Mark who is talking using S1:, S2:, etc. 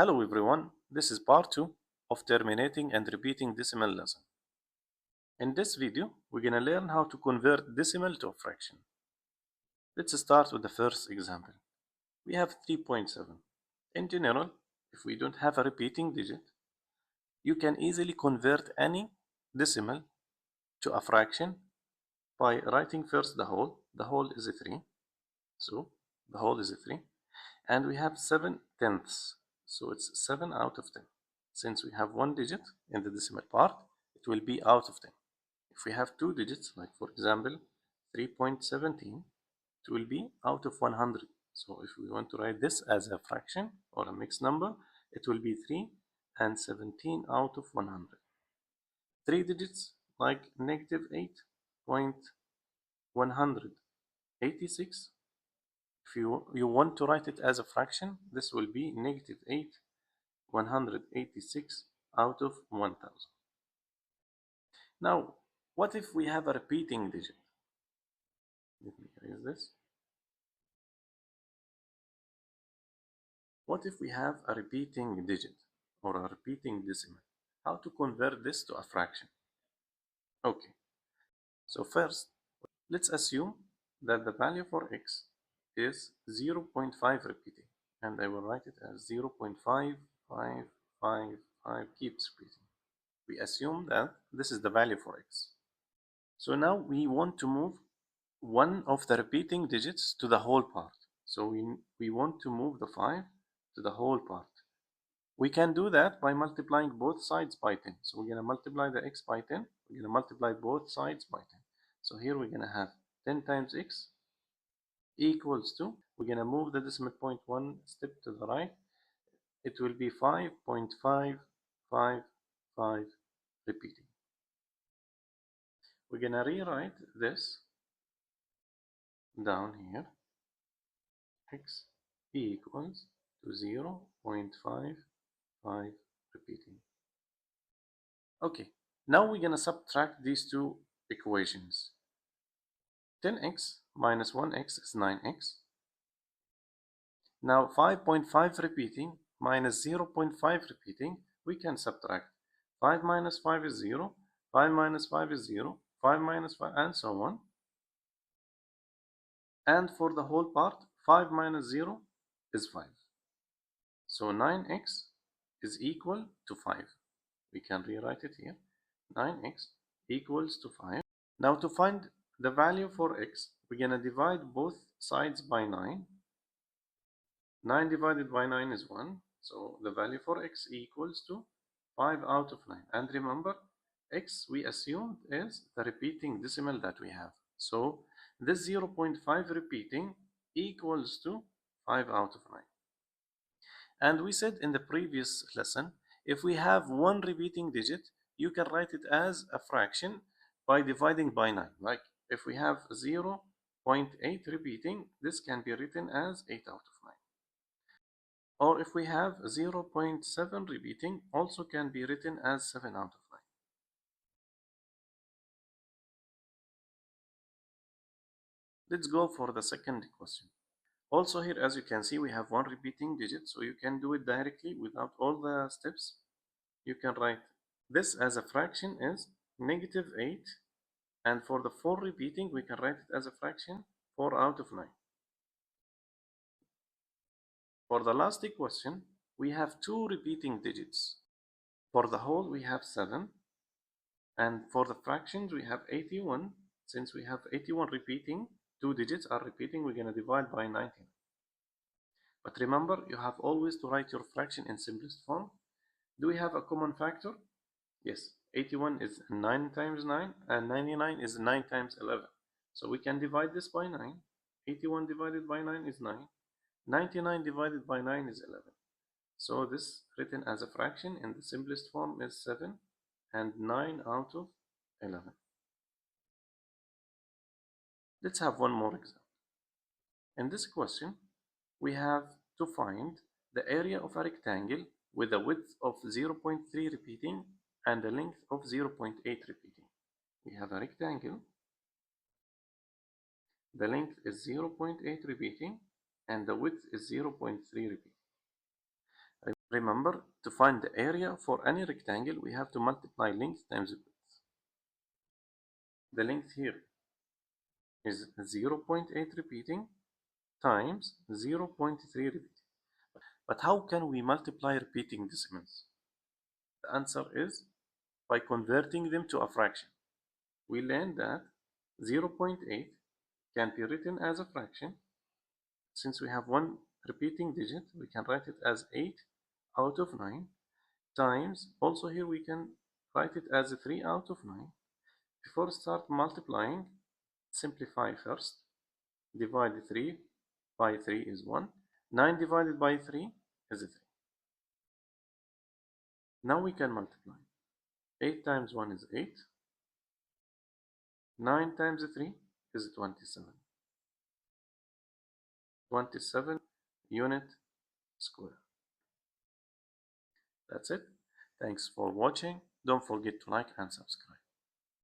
S1: Hello everyone, this is part 2 of terminating and repeating decimal lesson. In this video, we're going to learn how to convert decimal to a fraction. Let's start with the first example. We have 3.7. In general, if we don't have a repeating digit, you can easily convert any decimal to a fraction by writing first the whole. The whole is a 3. So the whole is a 3. And we have 7/10. So it's 7 out of 10. Since we have one digit in the decimal part, it will be out of 10. If we have two digits, like for example 3.17, it will be out of 100. So if we want to write this as a fraction or a mixed number, it will be 3 and 17 out of 100. Three digits like negative 8.186. If you want to write it as a fraction, this will be negative 8.186 out of 1000. Now, what if we have a repeating digit? Let me erase this. What if we have a repeating digit or a repeating decimal? How to convert this to a fraction? Okay, so first, let's assume that the value for x is 0.5 repeating, and I will write it as 0.5555 keeps repeating. We assume that this is the value for x. So now we want to move one of the repeating digits to the whole part. So we want to move the 5 to the whole part. We can do that by multiplying both sides by 10. So we're going to multiply the x by 10. We're going to multiply both sides by 10. So here we're going to have 10 times x equals to, we're going to move the decimal point one step to the right. It will be 5.555 repeating. We're going to rewrite this down here. X equals to 0.55 repeating. Okay, now we're going to subtract these two equations. 10x minus 1x is 9x. Now 5.5 repeating minus 0.5 repeating, we can subtract. 5 minus 5 is 0, 5 minus 5 is 0, 5 minus 5, and so on. And for the whole part, 5 minus 0 is 5. So 9x is equal to 5. We can rewrite it here. 9x equals to 5. Now to find the value for x, we're going to divide both sides by 9. 9 divided by 9 is 1. So the value for x equals to 5 out of 9. And remember, x we assumed is the repeating decimal that we have. So this 0.5 repeating equals to 5 out of 9. And we said in the previous lesson, if we have one repeating digit, you can write it as a fraction by dividing by 9. Like if we have 0.8 repeating, this can be written as 8 out of 9. Or if we have 0.7 repeating, also can be written as 7 out of 9. Let's go for the second question. Also here, as you can see, we have one repeating digit, so you can do it directly without all the steps. You can write this as a fraction is negative 8, and for the 4 repeating, we can write it as a fraction 4 out of 9. For the last equation, we have two repeating digits. For the whole, we have 7, and for the fractions, we have 81. Since we have 81 repeating, two digits are repeating, we're going to divide by 19. But remember, you have always to write your fraction in simplest form. Do we have a common factor? Yes, 81 is 9 times 9, and 99 is 9 times 11. So we can divide this by 9. 81 divided by 9 is 9. 99 divided by 9 is 11. So this written as a fraction in the simplest form is 7 and 9 out of 11. Let's have one more example. In this question, we have to find the area of a rectangle with a width of 0.3 repeating and a length of 0.8 repeating. We have a rectangle. The length is 0.8 repeating and the width is 0.3 repeating. Remember, to find the area for any rectangle, we have to multiply length times width. The length here is 0.8 repeating times 0.3 repeating. But how can we multiply repeating decimals? The answer is by converting them to a fraction. We learned that 0.8 can be written as a fraction. Since we have one repeating digit, we can write it as 8 out of 9 times, also here we can write it as 3 out of 9. Before start multiplying, simplify first. Divide 3 by 3 is 1. 9 divided by 3 is 3. Now we can multiply. 8 times 1 is 8. 9 times 3 is 27. 27 unit square. That's it. Thanks for watching. Don't forget to like and subscribe.